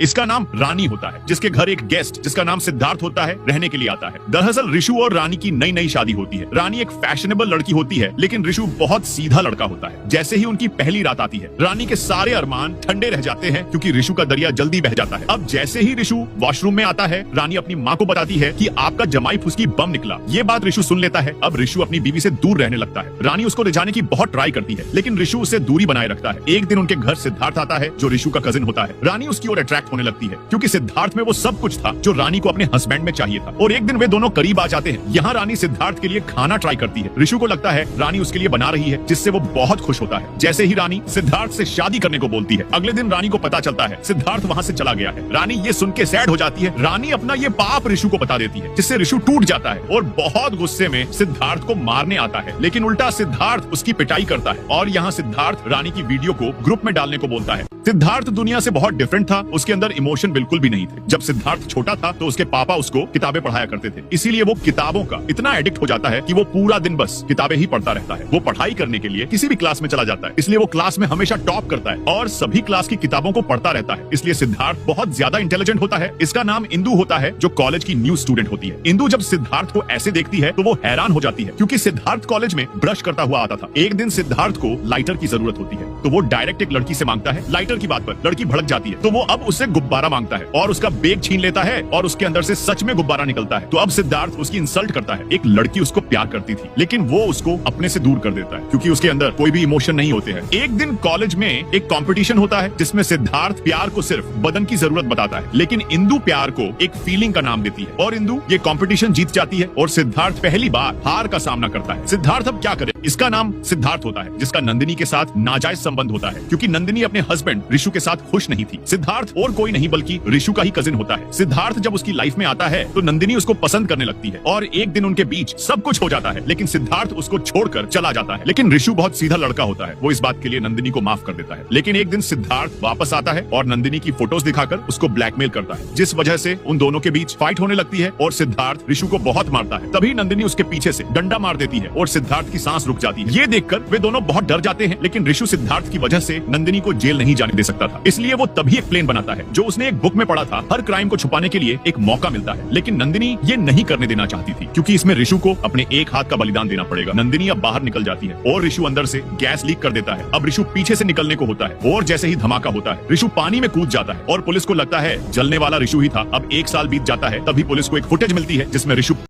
इसका नाम रानी होता है, जिसके घर एक गेस्ट जिसका नाम सिद्धार्थ होता है रहने के लिए आता है। दरअसल ऋषु और रानी की नई नई शादी होती है। रानी एक फैशनेबल लड़की होती है, लेकिन ऋषु बहुत सीधा लड़का होता है। जैसे ही उनकी पहली रात आती है, रानी के सारे अरमान ठंडे रह जाते हैं क्योंकि ऋषु का दरिया जल्दी बह जाता है। अब जैसे ही ऋषु वॉशरूम में आता है, रानी अपनी माँ को बताती है कि आपका जमाई फुसकी बम निकला। ये बात ऋषु सुन लेता है। अब ऋषु अपनी बीवी से दूर रहने लगता है। रानी उसको रिझाने की बहुत ट्राई करती है, लेकिन ऋषु उससे दूरी बनाए रखता है। एक दिन उनके घर सिद्धार्थ आता है, जो ऋषु का कजिन होता है। रानी उसकी ओर अट्रैक्ट होने लगती है क्योंकि सिद्धार्थ में वो सब कुछ था जो रानी को अपने हस्बैंड में चाहिए था। और एक दिन वे दोनों करीब आ जाते हैं। यहाँ रानी सिद्धार्थ के लिए खाना ट्राई करती है। ऋषु को लगता है रानी उसके लिए बना रही है, जिससे वो बहुत खुश होता है। जैसे ही रानी सिद्धार्थ से शादी करने को बोलती है, अगले दिन रानी को पता चलता है सिद्धार्थ वहाँ से चला गया है। रानी ये सुन के सैड हो जाती है। रानी अपना ये पाप ऋषु को बता देती है, जिससे ऋषु टूट जाता है और बहुत गुस्से में सिद्धार्थ को मारने आता है। लेकिन उल्टा सिद्धार्थ उसकी पिटाई करता है और यहाँ सिद्धार्थ रानी की वीडियो को ग्रुप में डालने को बोलता है। सिद्धार्थ दुनिया से बहुत डिफरेंट था। उसके अंदर इमोशन बिल्कुल भी नहीं थे। जब सिद्धार्थ छोटा था तो उसके पापा उसको किताबें पढ़ाया करते थे, इसीलिए वो किताबों का इतना एडिक्ट हो जाता है कि वो पूरा दिन बस किताबें ही पढ़ता रहता है। वो पढ़ाई करने के लिए किसी भी क्लास में चला जाता है, इसलिए वो क्लास में हमेशा टॉप करता है और सभी क्लास की किताबों को पढ़ता रहता है। इसलिए सिद्धार्थ बहुत ज्यादा इंटेलिजेंट होता है। इसका नाम इंदु होता है, जो कॉलेज की न्यू स्टूडेंट होती है। इंदु जब सिद्धार्थ को ऐसे देखती है तो वो हैरान हो जाती है, क्योंकि सिद्धार्थ कॉलेज में ब्रश करता हुआ आता था। एक दिन सिद्धार्थ को लाइटर की जरूरत होती है, तो वो डायरेक्ट एक लड़की से मांगता है। लाइटर की बात पर लड़की भड़क जाती है, तो वो अब उससे गुब्बारा मांगता है और उसका बैग छीन लेता है और उसके अंदर से सच में गुब्बारा निकलता है। तो अब सिद्धार्थ उसकी इंसल्ट करता है। एक लड़की उसको प्यार करती थी, लेकिन वो उसको अपने से दूर कर देता है क्योंकि उसके अंदर कोई भी इमोशन नहीं होते हैं। एक दिन कॉलेज में एक कंपटीशन होता है, जिसमें सिद्धार्थ प्यार को सिर्फ बदन की जरूरत बताता है, लेकिन इंदु प्यार को एक फीलिंग का नाम देती है और इंदु ये कंपटीशन जीत जाती है और सिद्धार्थ पहली बार हार का सामना करता है। सिद्धार्थ अब क्या करे? इसका नाम सिद्धार्थ होता है, जिसका नंदिनी के साथ नाजायज संबंध होता है, क्योंकि नंदिनी अपने हस्बैंड ऋषु के साथ खुश नहीं थी। सिद्धार्थ और कोई नहीं बल्कि ऋषु का ही कजिन होता है। सिद्धार्थ जब उसकी लाइफ में आता है तो नंदिनी उसको पसंद करने लगती है और एक दिन उनके बीच सब कुछ हो जाता है, लेकिन सिद्धार्थ उसको छोड़कर चला जाता है। लेकिन ऋषु बहुत सीधा लड़का होता है, वो इस बात के लिए नंदिनी को माफ कर देता है। लेकिन एक दिन सिद्धार्थ वापस आता है और नंदिनी की फोटोज दिखाकर उसको ब्लैकमेल करता है, जिस वजह से उन दोनों के बीच फाइट होने लगती है और सिद्धार्थ ऋषु को बहुत मारता है। तभी नंदिनी उसके पीछे से डंडा मार देती है और सिद्धार्थ की सांस रुक जाती है। ये देखकर वे दोनों बहुत डर जाते हैं, लेकिन ऋषु सिद्धार्थ की वजह से नंदिनी को जेल नहीं जाने दे सकता था, इसलिए वो तभी एक प्लान बनाता है जो उसने एक बुक में पढ़ा था। हर क्राइम को छुपाने के लिए एक मौका मिलता है, लेकिन नंदिनी ये नहीं करने देना चाहती थी क्योंकि इसमें ऋषु को अपने एक हाथ का बलिदान देना पड़ेगा। नंदिनी अब बाहर निकल जाती है और ऋषु अंदर से गैस लीक कर देता है। अब ऋषु पीछे से निकलने को होता है और जैसे ही धमाका होता है, ऋषु पानी में कूद जाता है और पुलिस को लगता है जलने वाला ऋषु ही था। अब 1 साल बीत जाता है, तभी पुलिस को एक फुटेज मिलती है जिसमें ऋषु